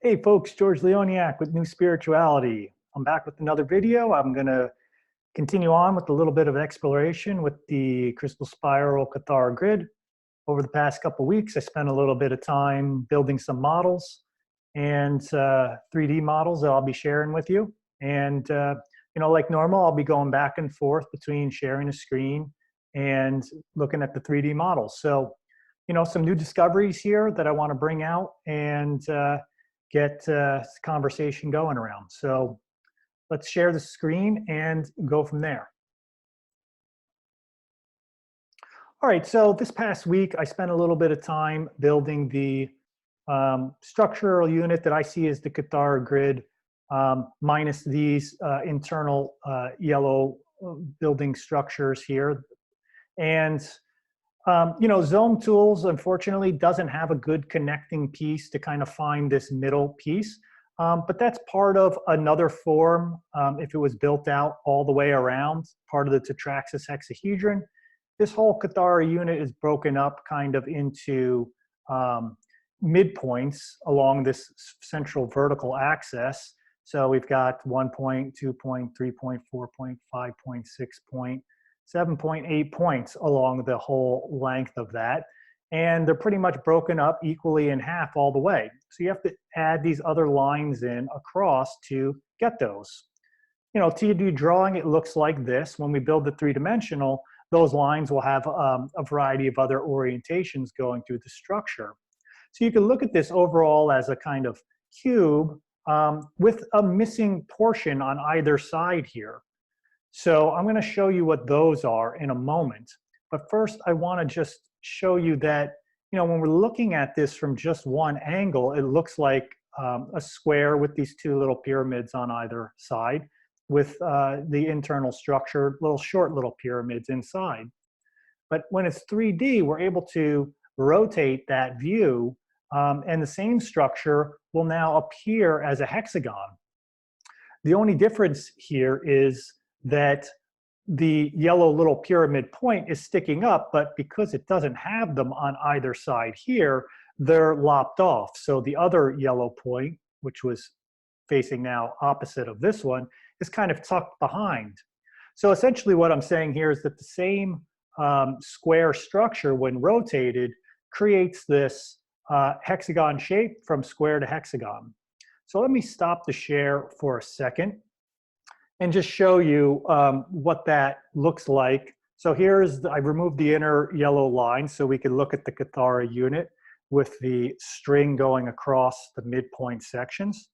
Hey folks, George Leoniak with New Spirituality. I'm back with another video. I'm going to continue on with a little bit of exploration with the crystal spiral Kathara grid. Over the past couple of weeks, I spent a little bit of time building some models and 3D models that I'll be sharing with you. And like normal, I'll be going back and forth between sharing a screen and looking at the 3D models. So, some new discoveries here that I want to bring out and get conversation going around. So let's share the screen and go from there. All right, so this past week, I spent a little bit of time building the structural unit that I see as the Kathara grid, minus these internal yellow building structures here. And Zome Tools, unfortunately, doesn't have a good connecting piece to kind of find this middle piece. But that's part of another form. If it was built out all the way around, part of the tetraxis hexahedron, this whole Kathara unit is broken up kind of into midpoints along this central vertical axis. So we've got 1 point, 2 point, 3 point, 4 point, 5 point, 6 point, 7.8 points along the whole length of that. And they're pretty much broken up equally in half all the way. So you have to add these other lines in across to get those. To do drawing, it looks like this. When we build the three-dimensional, those lines will have a variety of other orientations going through the structure. So you can look at this overall as a kind of cube with a missing portion on either side here. So I'm going to show you what those are in a moment. But first, I want to just show you that, when we're looking at this from just one angle, it looks like a square with these two little pyramids on either side with the internal structure, short little pyramids inside. But when it's 3D, we're able to rotate that view, and the same structure will now appear as a hexagon. The only difference here is that the yellow little pyramid point is sticking up, but because it doesn't have them on either side here, they're lopped off. So the other yellow point, which was facing now opposite of this one, is kind of tucked behind. So essentially what I'm saying here is that the same square structure, when rotated, creates this hexagon shape from square to hexagon. So let me stop the share for a second and just show you what that looks like. So I removed the inner yellow line so we can look at the Kathara unit with the string going across the midpoint sections.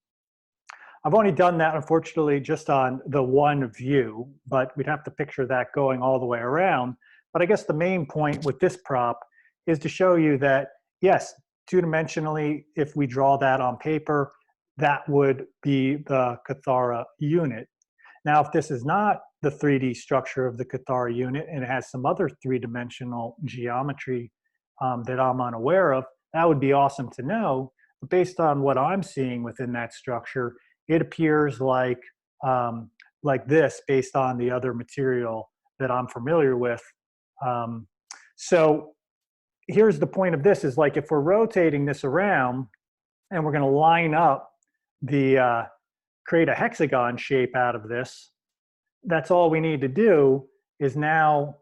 I've only done that, unfortunately, just on the one view, but we'd have to picture that going all the way around. But I guess the main point with this prop is to show you that, yes, two-dimensionally, if we draw that on paper, that would be the Kathara unit. Now, if this is not the 3D structure of the Kathara unit and it has some other three-dimensional geometry that I'm unaware of, that would be awesome to know. But based on what I'm seeing within that structure, it appears like this based on the other material that I'm familiar with. So here's the point of this is like if we're rotating this around and we're going to line up the create a hexagon shape out of this, that's all we need to do is now,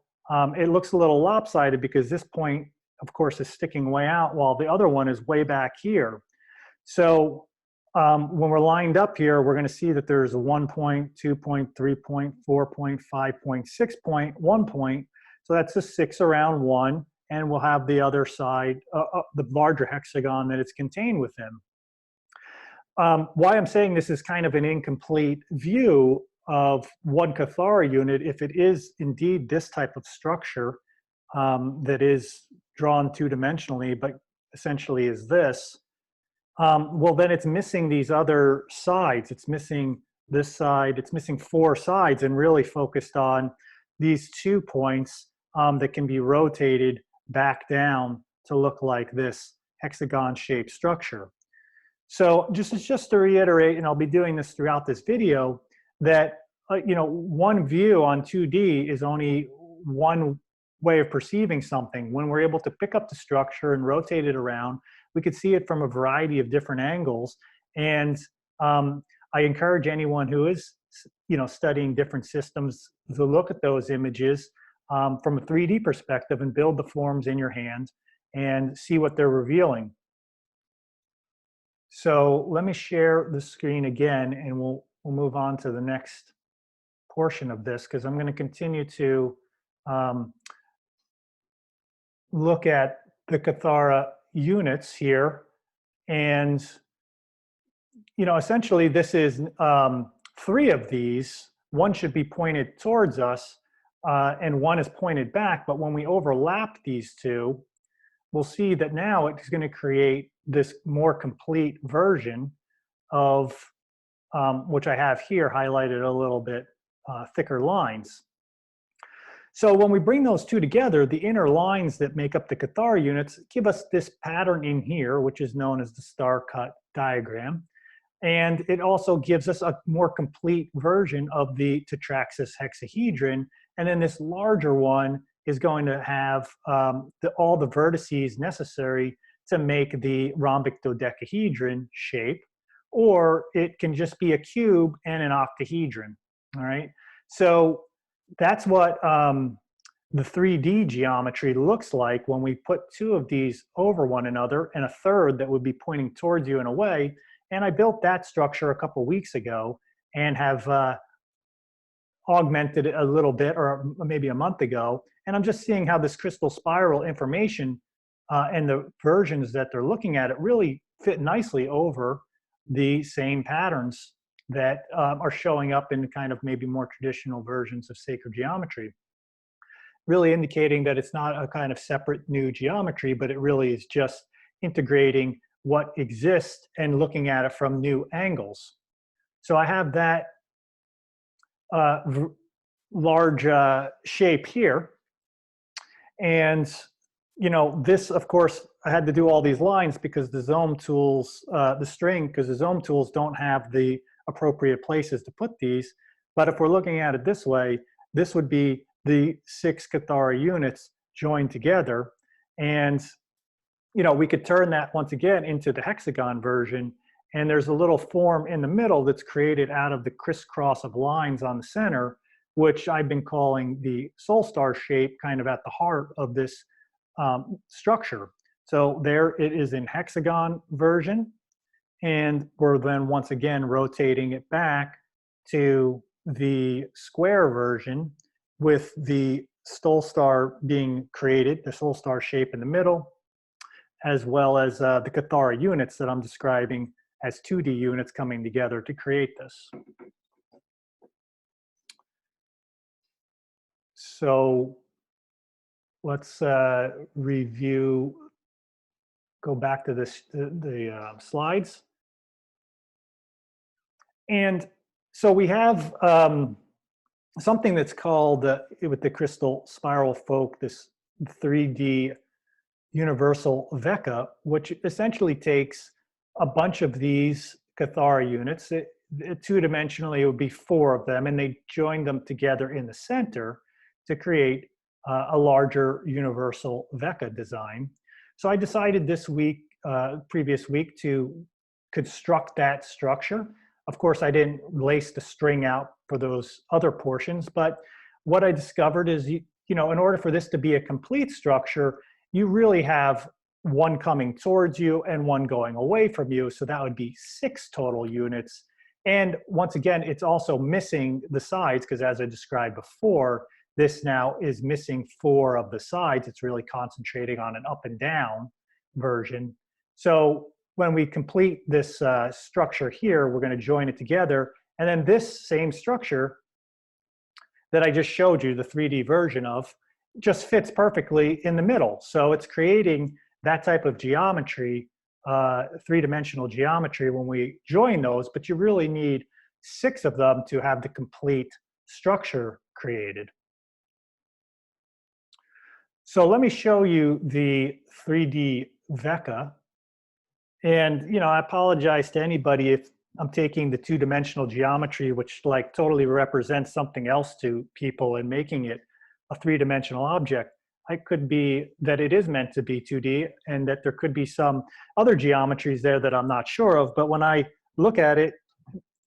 it looks a little lopsided because this point, of course, is sticking way out while the other one is way back here. So when we're lined up here, we're going to see that there's a 1 point, 2 point, 3 point, 4 point, 5 point, 6 point, 1 point. So that's a 6 around 1, and we'll have the other side, the larger hexagon that it's contained within. Why I'm saying this is kind of an incomplete view of one Kathara unit, if it is indeed this type of structure that is drawn two-dimensionally, but essentially is this, well, then it's missing these other sides. It's missing this side. It's missing 4 sides and really focused on these 2 points that can be rotated back down to look like this hexagon-shaped structure. So just to reiterate, and I'll be doing this throughout this video, that one view on 2D is only one way of perceiving something. When we're able to pick up the structure and rotate it around, we could see it from a variety of different angles And I encourage anyone who is, studying different systems to look at those images from a 3D perspective and build the forms in your hand and see what they're revealing. So let me share the screen again, and we'll move on to the next portion of this, because I'm going to continue to look at the Kathara units here. And, essentially this is 3 of these. One should be pointed towards us, and one is pointed back. But when we overlap these two, we'll see that now it's going to create this more complete version of, which I have here highlighted a little bit thicker lines. So when we bring those two together, the inner lines that make up the Kathara units give us this pattern in here, which is known as the star cut diagram. And it also gives us a more complete version of the tetraxis hexahedron. And then this larger one is going to have all the vertices necessary to make the rhombic dodecahedron shape, or it can just be a cube and an octahedron, all right? So that's what the 3D geometry looks like when we put 2 of these over one another and a third that would be pointing towards you in a way. And I built that structure a couple weeks ago and have augmented it a little bit, or maybe a month ago. And I'm just seeing how this crystal spiral information and the versions that they're looking at, it really fit nicely over the same patterns that are showing up in kind of maybe more traditional versions of sacred geometry. Really indicating that it's not a kind of separate new geometry, but it really is just integrating what exists and looking at it from new angles. So I have that large shape here. And, this, of course, I had to do all these lines because the Zoom tools, because the Zoom tools don't have the appropriate places to put these. But if we're looking at it this way, this would be the 6 Kathara units joined together. And, we could turn that once again into the hexagon version. And there's a little form in the middle that's created out of the crisscross of lines on the center, which I've been calling the soul star shape, kind of at the heart of this structure. So there it is in hexagon version. And we're then once again rotating it back to the square version with the soul star being created, the soul star shape in the middle, as well as the Kathara units that I'm describing as 2D units coming together to create this. So let's review, go back to this, the slides. And so we have something that's called, with the crystal spiral folk, this 3D universal vecca, which essentially takes a bunch of these Kathara units. Two-dimensionally, it would be 4 of them, and they join them together in the center to create a larger universal vecca design. So I decided this week, previous week, to construct that structure. Of course, I didn't lace the string out for those other portions, but what I discovered is, in order for this to be a complete structure, you really have one coming towards you and one going away from you. So that would be 6 total units. And once again, it's also missing the sides, because as I described before, this now is missing 4 of the sides. It's really concentrating on an up and down version. So when we complete this structure here, we're going to join it together. And then this same structure that I just showed you, the 3D version of, just fits perfectly in the middle. So it's creating that type of geometry, 3-dimensional geometry when we join those, but you really need 6 of them to have the complete structure created. So let me show you the 3D vecca. And, I apologize to anybody if I'm taking the 2-dimensional geometry, which like totally represents something else to people, and making it a 3-dimensional object. It could be that it is meant to be 2D, and that there could be some other geometries there that I'm not sure of. But when I look at it,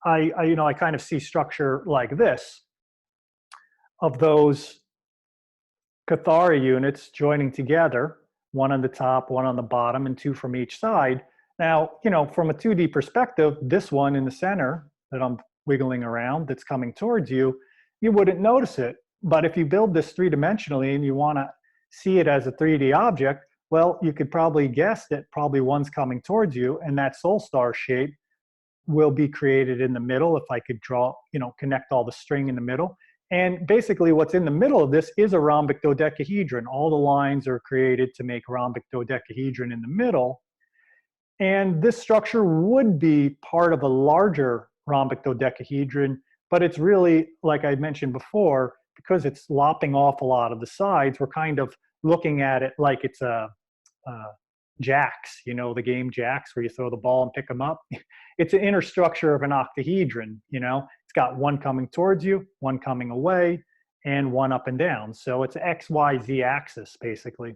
I kind of see structure like this, of those Kathara units joining together, one on the top, one on the bottom, and two from each side. Now, from a 2D perspective, this one in the center that I'm wiggling around that's coming towards you, you wouldn't notice it. But if you build this three-dimensionally and you want to see it as a 3D object, well, you could probably guess that probably one's coming towards you, and that soul star shape will be created in the middle if I could draw, connect all the string in the middle. And basically what's in the middle of this is a rhombic dodecahedron. All the lines are created to make rhombic dodecahedron in the middle. And this structure would be part of a larger rhombic dodecahedron, but it's really, like I mentioned before, because it's lopping off a lot of the sides, we're kind of looking at it like it's a jacks, the game jacks where you throw the ball and pick them up. It's an inner structure of an octahedron, it's got one coming towards you, one coming away, and one up and down. So it's X, Y, Z axis basically.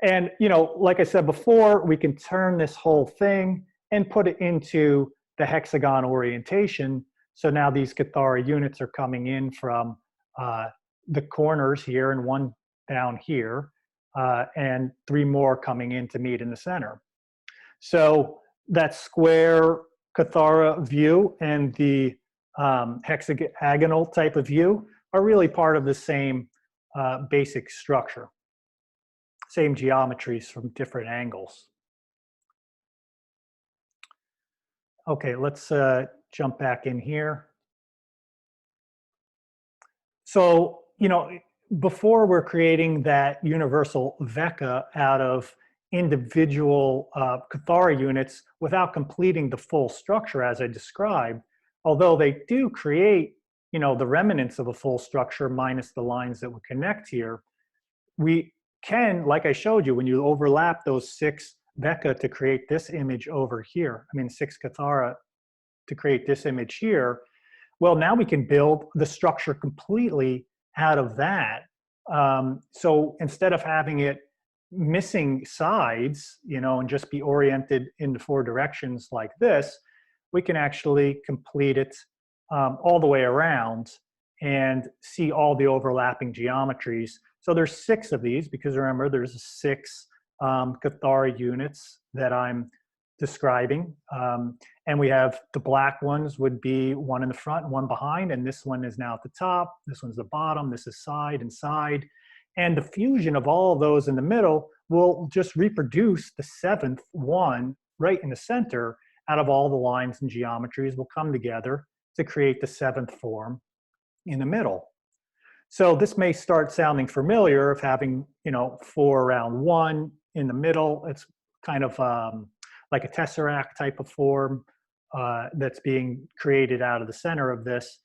And, like I said before, we can turn this whole thing and put it into the hexagon orientation. So now these Kathara units are coming in from the corners here and one down here, and three more coming in to meet in the center. So that square Kathara view and the hexagonal type of view are really part of the same basic structure. Same geometries from different angles. Okay, let's jump back in here. So, before we're creating that universal vecca out of individual Kathara units without completing the full structure as I described, although they do create, the remnants of a full structure minus the lines that would connect here, we can, like I showed you, when you overlap those 6 vecca to create this image over here, 6 Kathara to create this image here, well, now we can build the structure completely out of that. So instead of having it missing sides, and just be oriented in the 4 directions like this, we can actually complete it all the way around and see all the overlapping geometries. So there's 6 of these, because remember, there's 6 Kathara units that I'm describing. And we have the black ones would be one in the front and one behind, and this one is now at the top, this one's the bottom, this is side and side. And the fusion of all of those in the middle will just reproduce the 7th one right in the center out of all the lines and geometries will come together to create the 7th form in the middle. So this may start sounding familiar of having, 4 around 1 in the middle. It's kind of like a tesseract type of form that's being created out of the center of this,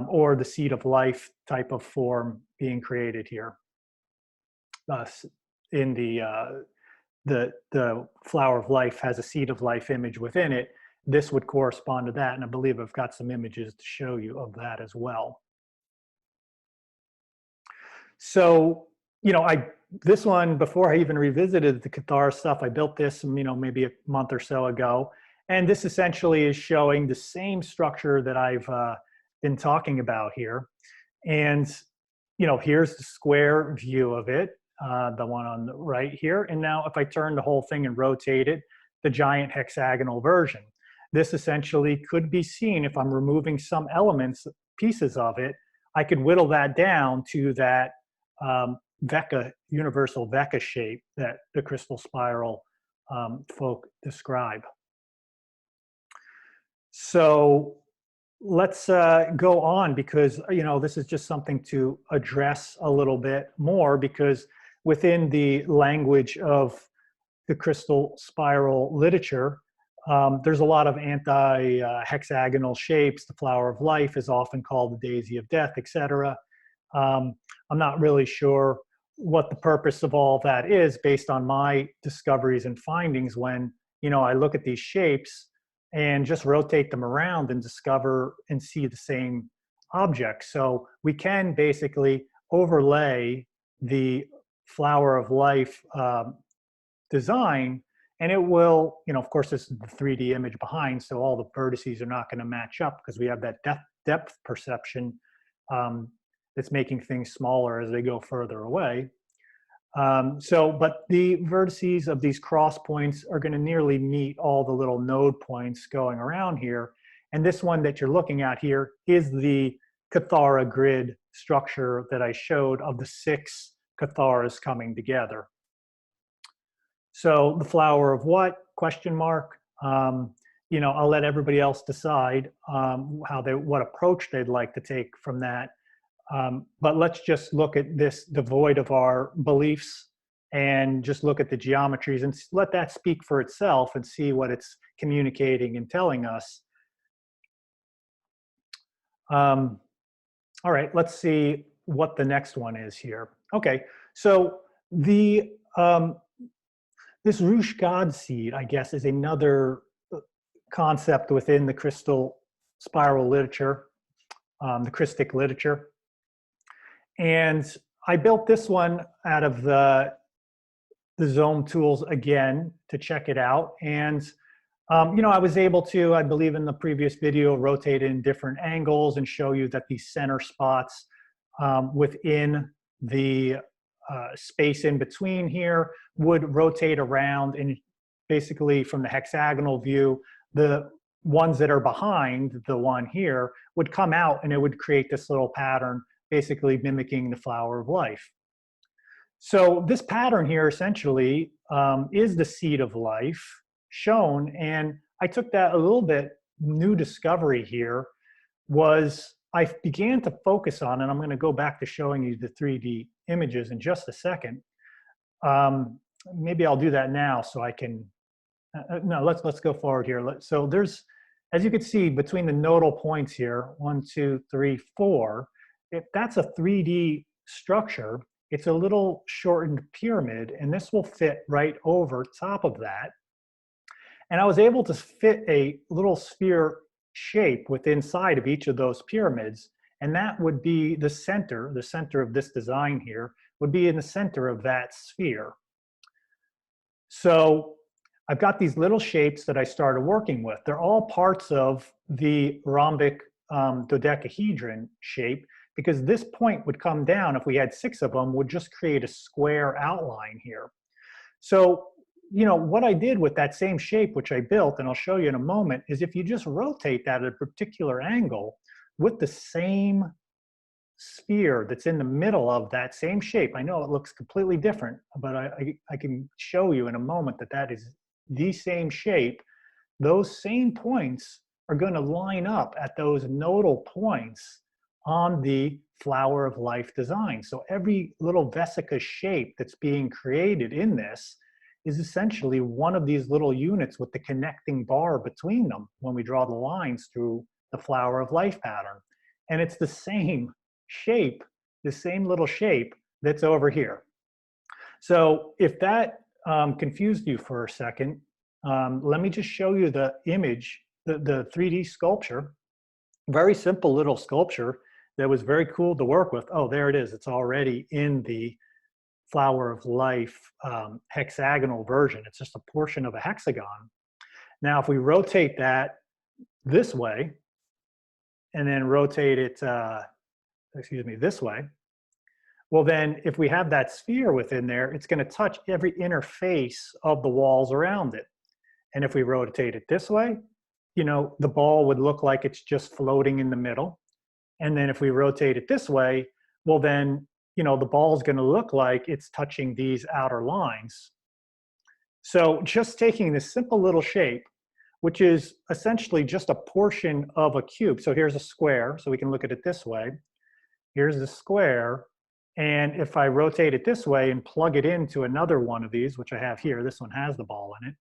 or the seed of life type of form being created here. In the flower of life has a seed of life image within it. This would correspond to that, and I believe I've got some images to show you of that as well. So, this one, before I even revisited the Kathara stuff, I built this, maybe a month or so ago. And this essentially is showing the same structure that I've been talking about here. And, here's the square view of it, the one on the right here. And now if I turn the whole thing and rotate it, the giant hexagonal version. This essentially could be seen if I'm removing some elements, pieces of it, I could whittle that down to that vecca, universal vecca shape that the crystal spiral folk describe. So let's go on, because this is just something to address a little bit more, because within the language of the crystal spiral literature, there's a lot of anti-hexagonal shapes. The flower of life is often called the daisy of death, etc. I'm not really sure what the purpose of all that is based on my discoveries and findings when, I look at these shapes and just rotate them around and discover and see the same object. So we can basically overlay the flower of life design And it will, of course, this is the 3D image behind, so all the vertices are not going to match up because we have that depth perception that's making things smaller as they go further away. But the vertices of these cross points are going to nearly meet all the little node points going around here. And this one that you're looking at here is the Kathara grid structure that I showed of the 6 Katharas coming together. So the flower of what? Question mark. I'll let everybody else decide what approach they'd like to take from that. But let's just look at this devoid of our beliefs and just look at the geometries and let that speak for itself and see what it's communicating and telling us. All right, let's see what the next one is here. Okay, so the this ruche god seed, I guess, is another concept within the crystal spiral literature, the Christic literature. And I built this one out of the Zoom tools again to check it out. And, I was able to, I believe in the previous video, rotate in different angles and show you that these center spots within the space in between here would rotate around, and basically from the hexagonal view, the ones that are behind the one here would come out and it would create this little pattern, basically mimicking the flower of life. So this pattern here essentially is the seed of life shown, and I took that a little bit. New discovery here was I began to focus on, and I'm going to go back to showing you the 3D images in just a second. Maybe I'll do that now so I can, no, let's go forward here. So there's, as you can see, between the nodal points here, 1, 2, 3, 4, if that's a 3D structure, it's a little shortened pyramid, and this will fit right over top of that. And I was able to fit a little sphere shape within inside of each of those pyramids, and that would be the center of this design here, would be in the center of that sphere. So I've got these little shapes that I started working with. They're all parts of the rhombic dodecahedron shape, because this point would come down, if we had 6 of them, would just create a square outline here. So, what I did with that same shape, which I built, and I'll show you in a moment, is if you just rotate that at a particular angle with the same sphere that's in the middle of that same shape. I know it looks completely different, but I can show you in a moment that that is the same shape. Those same points are going to line up at those nodal points on the flower of life design. So every little vesica shape that's being created in this is essentially one of these little units with the connecting bar between them when we draw the lines through the flower of life pattern. And it's the same shape, the same little shape that's over here. So if that confused you for a second, let me just show you the image, the 3D sculpture. Very simple little sculpture that was very cool to work with. Oh, there it is. It's already in the flower of life hexagonal version. It's just a portion of a hexagon. Now, if we rotate that this way and then rotate it, this way, well then if we have that sphere within there, it's going to touch every interface of the walls around it. And if we rotate it this way, the ball would look like it's just floating in the middle. And then if we rotate it this way, well then, the ball is going to look like it's touching these outer lines. So just taking this simple little shape, which is essentially just a portion of a cube. So here's a square, so we can look at it this way. Here's the square, and if I rotate it this way and plug it into another one of these, which I have here, this one has the ball in it,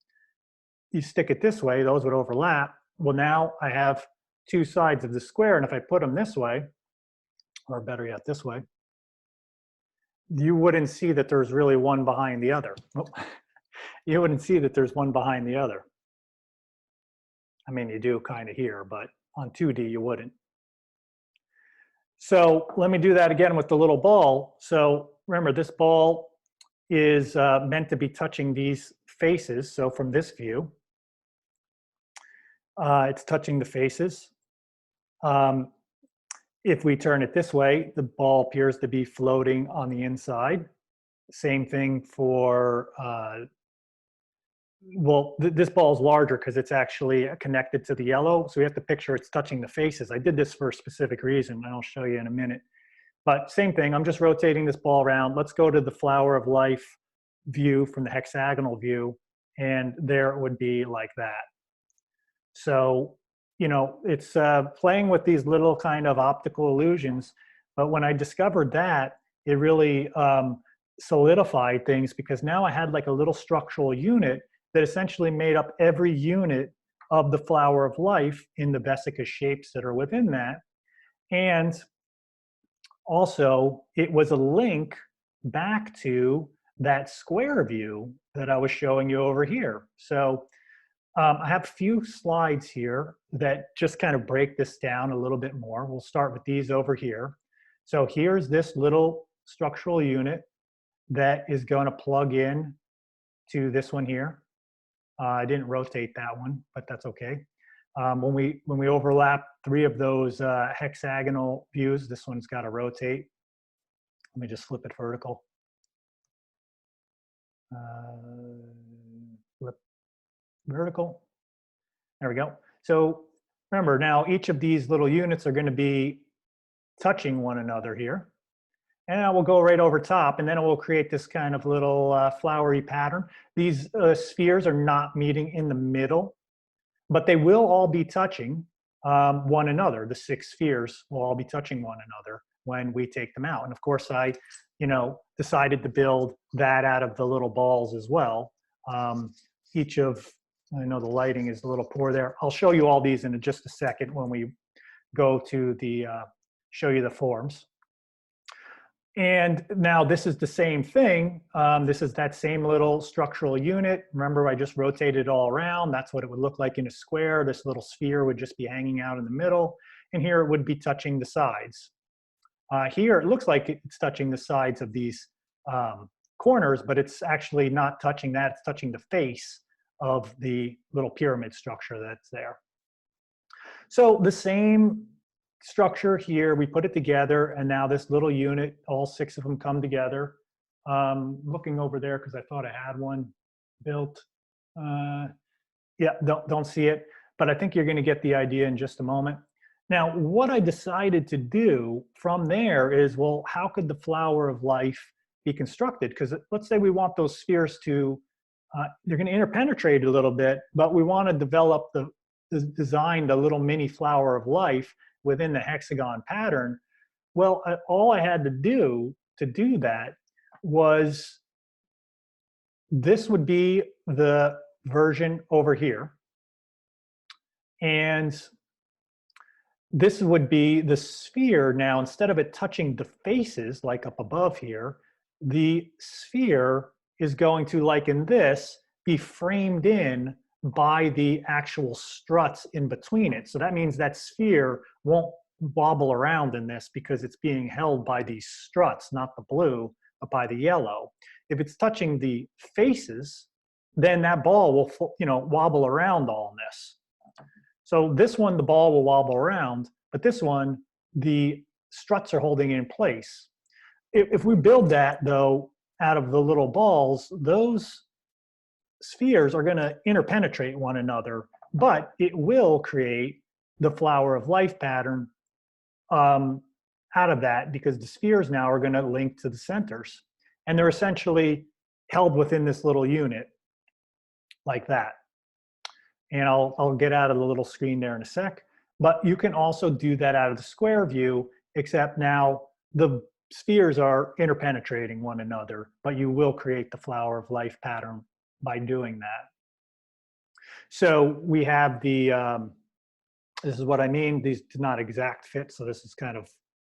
you stick it this way, those would overlap. Well, now I have 2 sides of the square, and if I put them this way, or better yet, this way, you wouldn't see that there's really one behind the other. Oh, you wouldn't see that there's one behind the other. I mean, you do kind of here, but on 2D you wouldn't. So let me do that again with the little ball. So remember, this ball is meant to be touching these faces. So from this view, it's touching the faces. If we turn it this way, the ball appears to be floating on the inside. Same thing for, well, this ball is larger because it's actually connected to the yellow. So we have to picture it's touching the faces. I did this for a specific reason, and I'll show you in a minute. But same thing, I'm just rotating this ball around. Let's go to the flower of life view from the hexagonal view, and there it would be like that. So, you know, it's playing with these little kind of optical illusions. But when I discovered that, it really solidified things, because now I had like a little structural unit that essentially made up every unit of the flower of life in the vesica shapes that are within that. And also, it was a link back to that square view that I was showing you over here. So I have a few slides here that just kind of break this down a little bit more. We'll start with these over here. So here's this little structural unit that is going to plug in to this one here. I didn't rotate that one, but that's okay. When we overlap three of those hexagonal views, this one's got to rotate. Let me just flip it vertical. Flip vertical. There we go. So remember, now each of these little units are going to be touching one another here. And I will go right over top, and then it will create this kind of little flowery pattern. These spheres are not meeting in the middle, but they will all be touching one another. The 6 spheres will all be touching one another when we take them out. And of course, I, decided to build that out of the little balls as well. Each of, I know the lighting is a little poor there. I'll show you all these in just a second when we go to the, show you the forms. And now this is the same thing. This is that same little structural unit. Remember, I just rotated it all around. That's what it would look like in a square. This little sphere would just be hanging out in the middle. And here it would be touching the sides. Here it looks like it's touching the sides of these corners, but it's actually not touching that. It's touching the face of the little pyramid structure that's there. So the same structure here, we put it together, and now this little unit, all 6 of them come together. Looking over there because I thought I had one built. Yeah, don't see it, but I think you're going to get the idea in just a moment. Now, what I decided to do from there is, well, how could the flower of life be constructed? Because let's say we want those spheres to, they're going to interpenetrate a little bit, but we want to develop design the little mini flower of life within the hexagon pattern. Well, all I had to do that was, this would be the version over here. And this would be the sphere. Now, instead of it touching the faces like up above here, the sphere is going to, like in this, be framed in by the actual struts in between it. So that means that sphere won't wobble around in this because it's being held by these struts, not the blue, but by the yellow. If it's touching the faces, then that ball will, wobble around all in this. So this one, the ball will wobble around, but this one, the struts are holding it in place. If we build that, though, out of the little balls, those spheres are going to interpenetrate one another, but it will create the flower of life pattern out of that, because the spheres now are going to link to the centers. And they're essentially held within this little unit like that. And I'll get out of the little screen there in a sec. But you can also do that out of the square view, except now the spheres are interpenetrating one another, but you will create the flower of life pattern by doing that. So we have the, this is what I mean, these do not exact fit, so this is kind of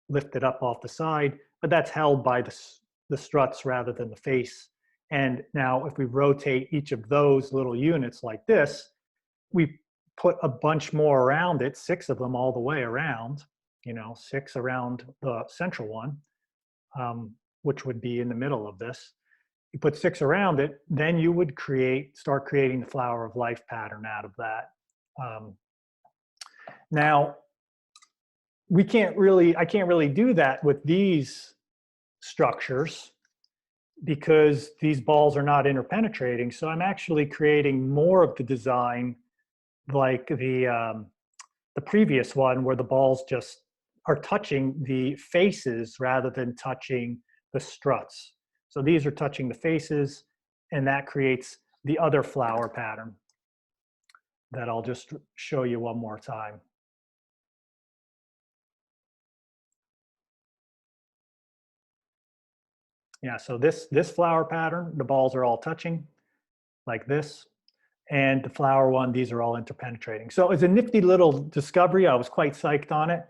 lifted up off the side, but that's held by the struts rather than the face. And now if we rotate each of those little units like this, we put a bunch more around it, 6 of them all the way around, 6 around the central one, which would be in the middle of this. you put 6 around it, then you would start creating the flower of life pattern out of that. Now, I can't really do that with these structures because these balls are not interpenetrating. So I'm actually creating more of the design like the previous one where the balls just are touching the faces rather than touching the struts. So these are touching the faces, and that creates the other flower pattern that I'll just show you one more time. Yeah, so this flower pattern, the balls are all touching like this. And the flower one, these are all interpenetrating. So it's a nifty little discovery. I was quite psyched on it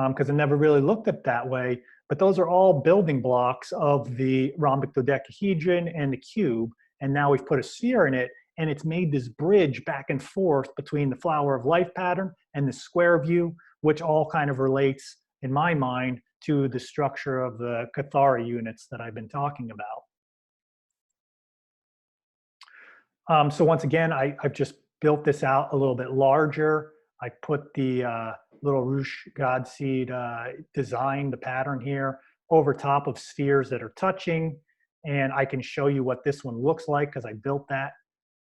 because I never really looked at it that way. But those are all building blocks of the rhombic dodecahedron and the cube. And now we've put a sphere in it, and it's made this bridge back and forth between the flower of life pattern and the square view, which all kind of relates, in my mind, to the structure of the Kathara units that I've been talking about. So once again, I've just built this out a little bit larger. I put the little ruche God seed design, the pattern here, over top of spheres that are touching. And I can show you what this one looks like because I built that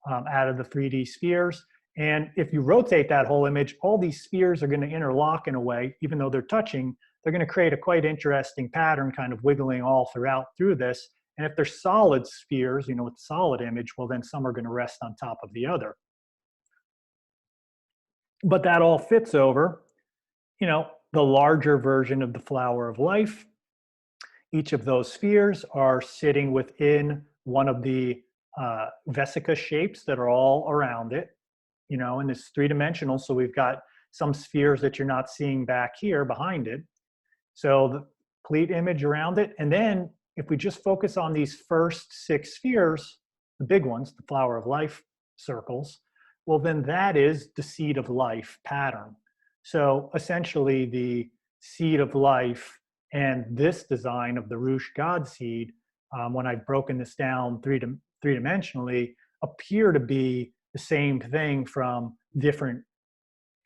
out of the 3D spheres. And if you rotate that whole image, all these spheres are going to interlock in a way, even though they're touching, they're going to create a quite interesting pattern kind of wiggling all through this. And if they're solid spheres, you know, with solid image, well, then some are going to rest on top of the other. But that all fits over, you know, the larger version of the flower of life. Each of those spheres are sitting within one of the vesica shapes that are all around it, you know, and it's 3-dimensional. So we've got some spheres that you're not seeing back here behind it. So the complete image around it. And then if we just focus on these first 6 spheres, the big ones, the flower of life circles, well, then that is the seed of life pattern. So essentially the seed of life and this design of the ruche God seed, when I've broken this down three-dimensionally, appear to be the same thing from different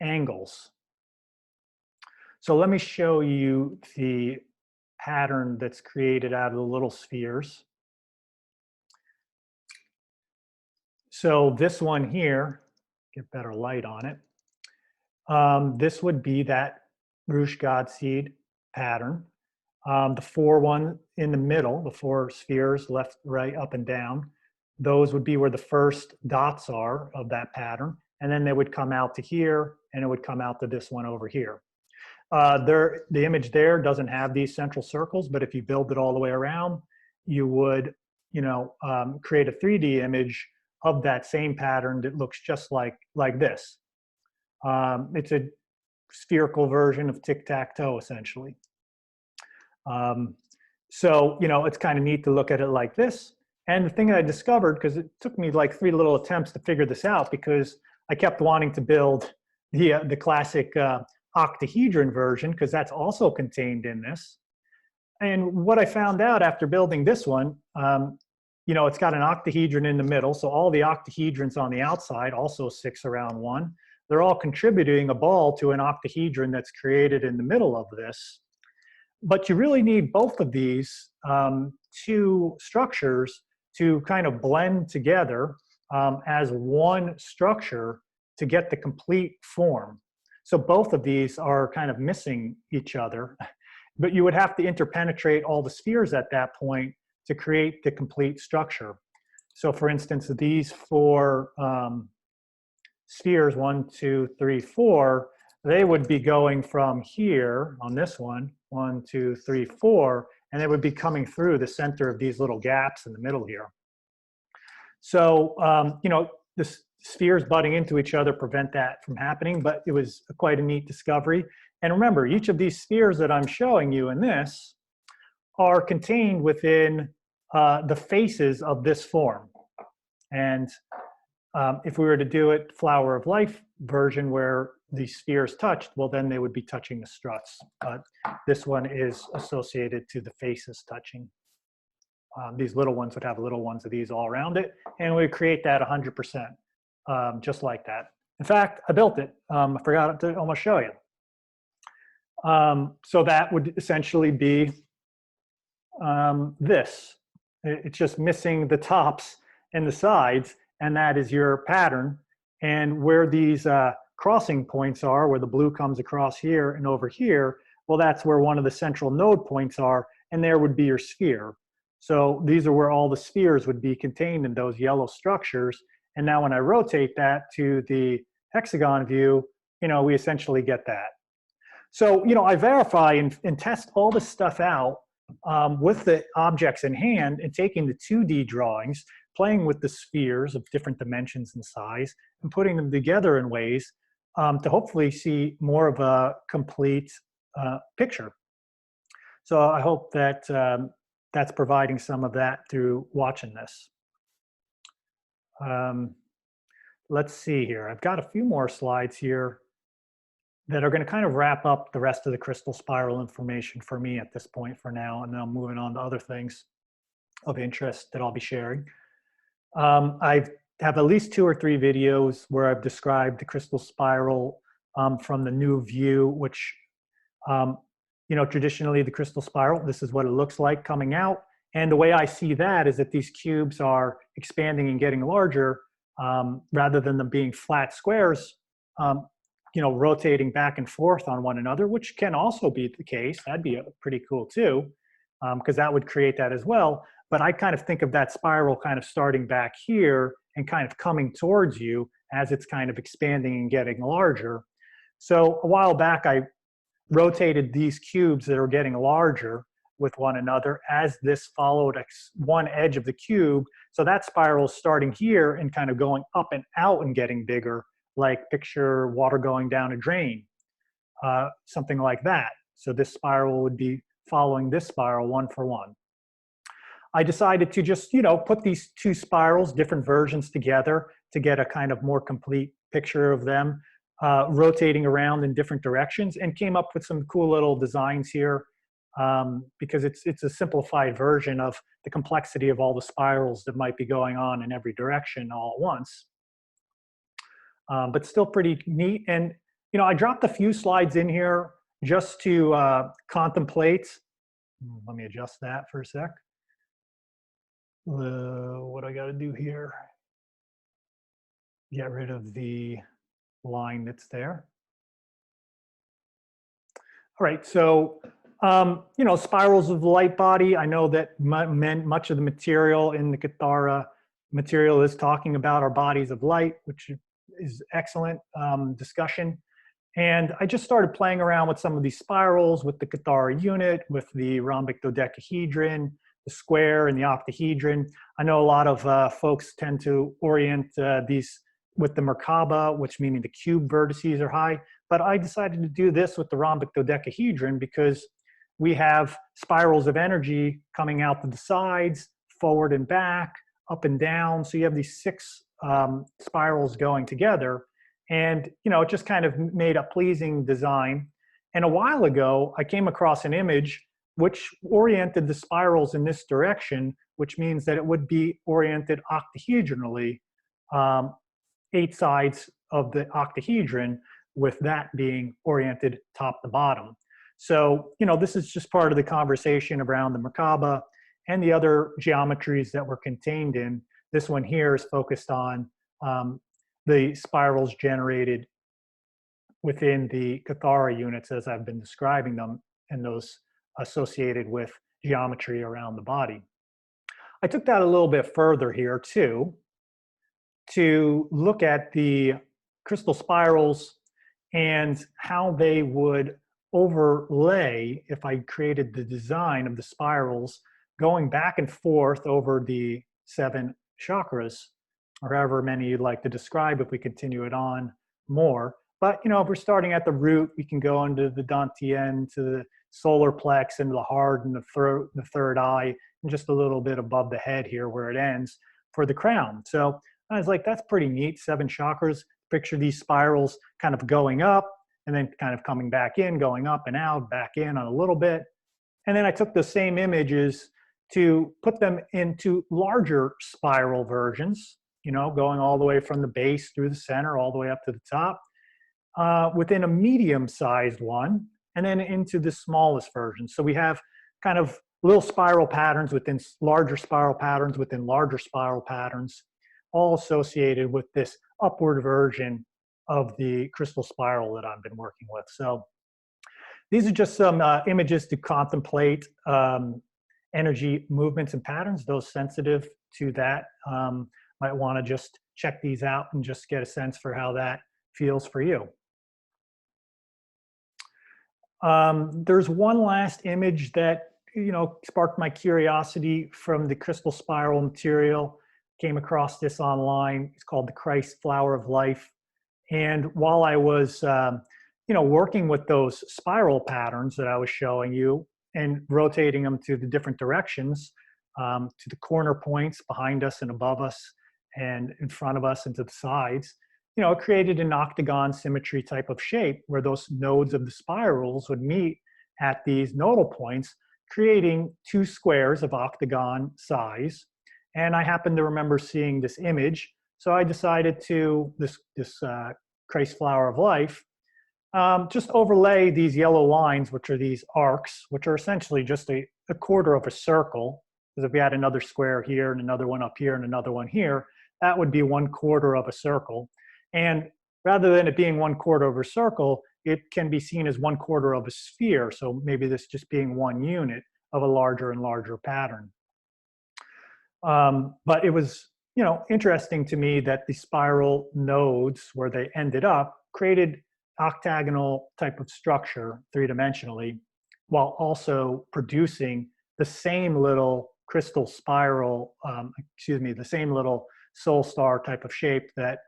angles. So let me show you the pattern that's created out of the little spheres. So this one here, get better light on it. This would be that ruche God seed pattern. The 4 one in the middle, the 4 spheres, left, right, up, and down, those would be where the first dots are of that pattern. And then they would come out to here, and it would come out to this one over here. The image there doesn't have these central circles, but if you build it all the way around, you would, you know, create a 3D image of that same pattern that looks just like this. It's a spherical version of tic-tac-toe, essentially. So, you know, it's kind of neat to look at it like this. And the thing that I discovered, because it took me like 3 little attempts to figure this out, because I kept wanting to build the classic octahedron version, because that's also contained in this. And what I found out after building this one, you know, it's got an octahedron in the middle. So all the octahedrons on the outside, also 6 around 1, they're all contributing a ball to an octahedron that's created in the middle of this. But you really need both of these 2 structures to kind of blend together as one structure to get the complete form. So both of these are kind of missing each other, but you would have to interpenetrate all the spheres at that point to create the complete structure. So for instance, these 4 spheres, 1, 2, 3, 4, they would be going from here on this one, 1, 2, 3, 4, and they would be coming through the center of these little gaps in the middle here. So, you know, the spheres butting into each other prevent that from happening, but it was quite a neat discovery. And remember, each of these spheres that I'm showing you in this are contained within the faces of this form. And if we were to do it flower of life version where the spheres touched, well, then they would be touching the struts. But this one is associated to the faces touching. These little ones would have little ones of these all around it, and we create that 100%, just like that. In fact, I built it. I forgot to almost show you. So that would essentially be this. It's just missing the tops and the sides, and that is your pattern. And where these crossing points are, where the blue comes across here and over here, well, that's where one of the central node points are, and there would be your sphere. So these are where all the spheres would be contained in those yellow structures. And now when I rotate that to the hexagon view, we essentially get that. So, I verify and test all this stuff out with the objects in hand and taking the 2D drawings, playing with the spheres of different dimensions and size, and putting them together in ways to hopefully see more of a complete picture. So I hope that that's providing some of that through watching this. Let's see here. I've got a few more slides here that are going to kind of wrap up the rest of the crystal spiral information for me at this point for now, and then I'm moving on to other things of interest that I'll be sharing. I have at least 2 or 3 videos where I've described the crystal spiral from the new view, which, traditionally the crystal spiral, this is what it looks like coming out. And the way I see that is that these cubes are expanding and getting larger rather than them being flat squares, rotating back and forth on one another, which can also be the case. That'd be pretty cool too, because that would create that as well. But I kind of think of that spiral kind of starting back here and kind of coming towards you as it's kind of expanding and getting larger. So a while back, I rotated these cubes that are getting larger with one another as this followed one edge of the cube. So that spiral is starting here and kind of going up and out and getting bigger, like picture water going down a drain, something like that. So this spiral would be following this spiral one for one. I decided to just, put these 2 spirals, different versions together to get a kind of more complete picture of them, rotating around in different directions, and came up with some cool little designs here because it's a simplified version of the complexity of all the spirals that might be going on in every direction all at once. But still pretty neat. And, I dropped a few slides in here just to contemplate. Let me adjust that for a sec. What I got to do here? Get rid of the line that's there. All right, so, spirals of the light body. I know that much of the material in the Kathara material is talking about our bodies of light, which is excellent discussion. And I just started playing around with some of these spirals with the Kathara unit, with the rhombic dodecahedron, the square and the octahedron. I know a lot of folks tend to orient these with the Merkaba, which meaning the cube vertices are high. But I decided to do this with the rhombic dodecahedron because we have spirals of energy coming out to the sides, forward and back, up and down. So you have these 6 spirals going together. And, it just kind of made a pleasing design. And a while ago, I came across an image which oriented the spirals in this direction, which means that it would be oriented octahedronally, 8 sides of the octahedron, with that being oriented top to bottom. So, this is just part of the conversation around the Merkaba and the other geometries that were contained in. This one here is focused on the spirals generated within the Kathara units as I've been describing them, and those associated with geometry around the body. I took that a little bit further here too, to look at the crystal spirals and how they would overlay if I created the design of the spirals going back and forth over the 7 chakras, or however many you'd like to describe if we continue it on more. But, if we're starting at the root, we can go into the dantian, to the solar plex, into the heart and the third eye, and just a little bit above the head here where it ends for the crown. So I was like, that's pretty neat, 7 chakras. Picture these spirals kind of going up and then kind of coming back in, going up and out, back in on a little bit. And then I took the same images to put them into larger spiral versions, going all the way from the base through the center, all the way up to the top, within a medium-sized one, and then into the smallest version. So we have kind of little spiral patterns within larger spiral patterns within larger spiral patterns, all associated with this upward version of the crystal spiral that I've been working with. So these are just some images to contemplate energy movements and patterns. Those sensitive to that might want to just check these out and just get a sense for how that feels for you. There's one last image that sparked my curiosity from the crystal spiral material. Came across this online. It's called the Christ Flower of Life. And while I was working with those spiral patterns that I was showing you and rotating them to the different directions, to the corner points behind us and above us and in front of us and to the sides, it created an octagon symmetry type of shape where those nodes of the spirals would meet at these nodal points, creating two squares of octagon size. And I happened to remember seeing this image, so I decided to, this Christ Flower of Life, just overlay these yellow lines, which are these arcs, which are essentially just a quarter of a circle. Because if we had another square here and another one up here and another one here, that would be 1/4 of a circle. And rather than it being 1/4 of a circle, it can be seen as 1/4 of a sphere. So maybe this just being one unit of a larger and larger pattern. But it was, interesting to me that the spiral nodes where they ended up created octagonal type of structure 3-dimensionally, while also producing the same little crystal spiral, the same little soul star type of shape that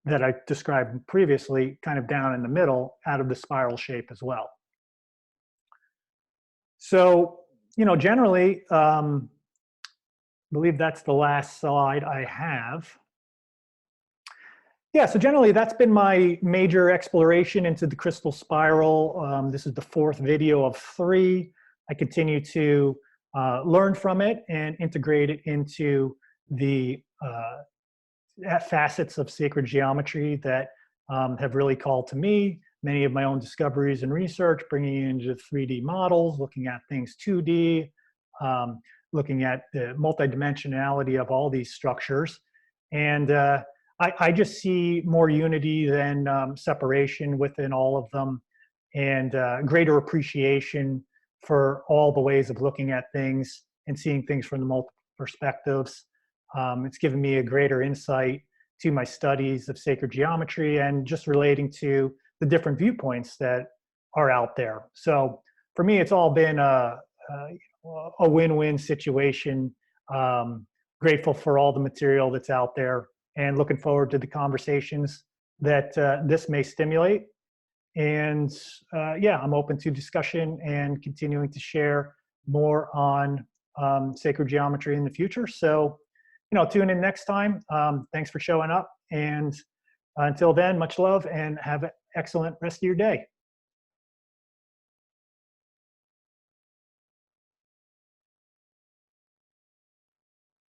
that I described previously, kind of down in the middle out of the spiral shape as well. So, generally, I believe that's the last slide I have. Yeah, so generally that's been my major exploration into the crystal spiral. This is the 4th video of 3. I continue to learn from it and integrate it into the facets of sacred geometry that have really called to me. Many of my own discoveries and research, bringing it into 3D models, looking at things 2D, looking at the multidimensionality of all these structures. And I just see more unity than separation within all of them, and greater appreciation for all the ways of looking at things and seeing things from the multiple perspectives. It's given me a greater insight to my studies of sacred geometry and just relating to the different viewpoints that are out there. So for me, it's all been a win-win situation. Grateful for all the material that's out there and looking forward to the conversations that this may stimulate. And yeah, I'm open to discussion and continuing to share more on sacred geometry in the future. So, tune in next time. Thanks for showing up. And until then, much love and have an excellent rest of your day.